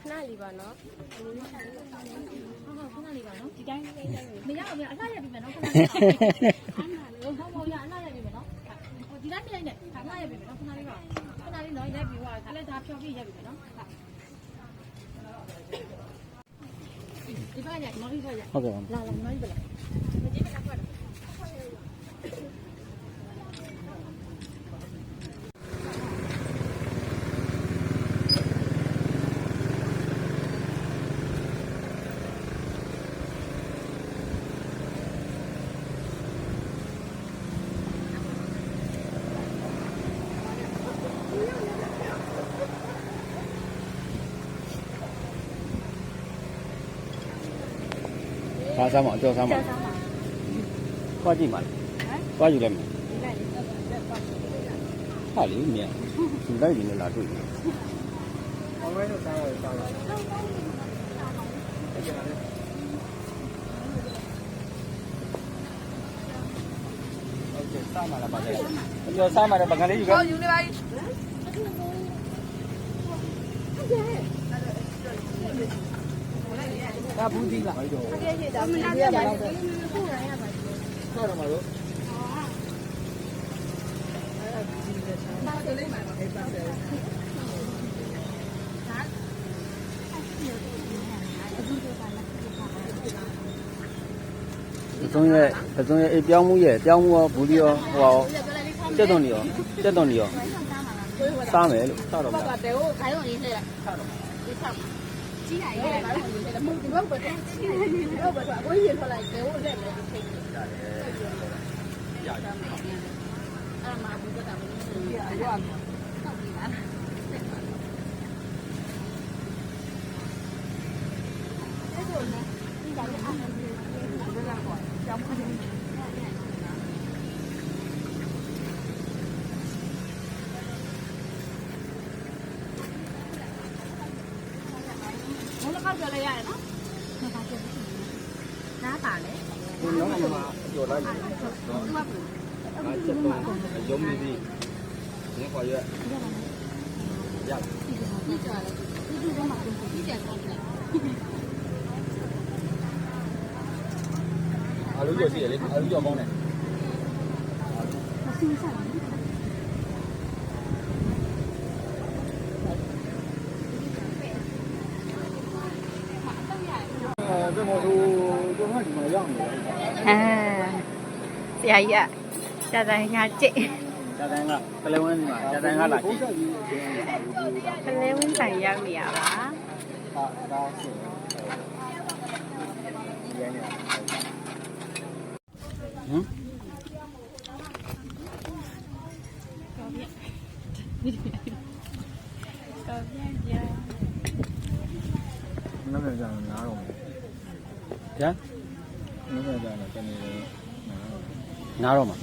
哪里吧呢？ခဏလေးပါနော်ဒီတိုင်းမရအောင်မရအလှရပြီမယ်နော်ခဏလေးဟောရအလှရပြီမယ်နော်ဒီတိုင်းပြလိုက်နဲ့အလှရပြီမယ်နော်ခဏလေးပါခဏလေးနော်ရိုက်ပြီးသွားတယ်ဒါဖြောပြရိုက်ပြီမယ်နော်ဒီပါရမော်ရီပါရဟုတ်ကဲ့ပါလာမော်ရီပါလားမကြည့်မကွက်စားမှာအကျော်စားမှာသွားကြည့်ပါသွားယူလိုက်မယ်ဟာလေမြင်ဒီလိုက်နေလာတွေ့တယ်ဟောဝဲတော့စားရစားလားโอเคစားမှာလားပါတယ်အကျော်စားမှာလည်းပကံလေးယူခဲ့ဟောယူနေပါဒါဘူးဒီလားဟုတ်ကဲ့ဒါမလားကြာတယ်ခုရရပါဆောက်ရမှာလို့အစုံရဲ့အပြောင်းမှုရဲ့ပြောင်းမှုရောဘူးဒီရောဟိုတက်တော်နေရောစားမယ်လို့ဆောက်တော့မှာတယ်ဟိုခိုင်းတော့ရင်းနေလားဆောက်တော့ဒီဆောက်ကြီးနိုင်တယ်ဘာလို့လဲမဟုတ်ဒီဘက်ကတော့ကြီးနိုင်တယ်ဘက်ကတော့ကိုကြီးရထွက်လိုက်ဘယ်ဟုတ်လဲလဲဒီချိန်ရတယ်အဲ့မှာဘူးကတာမင်းကြီးရရဆောက်ပြီးလားအဲ့ဒါနဲ့ဒီကလည်းအားလုံးဒီကကတော့ကြောင်းပါတယ်ောက်ကြလဲရတယ်နော်မပါကြဘူးနားပါလေဒီတော့မှာကြော်လိုက်တယ်တော့အားချက်တော့ရုံးနေပြီဒီခေါ်ရရဒီကြလဲဒီတော့မှဒီကြကောင်းတယ်အားလုံးကြော်ရှိရလေအားလုံးကြော်ကောင်းတယ်မစင်းစား这么多都看你们样子。ဆရာကြီးကကြာတိုင်းကကြိတ်ကြာတိုင်းကကလေးဝင်းမှာကြာတိုင်းကလာကြည့်ကလေးဝင်းတိုင်ရောက်နေရပါဒါဆိုရင်းနေကောပြင်းကြနားမကြနားတော့ဗျာနားမကြတော့တနေ့နားတော့မှာ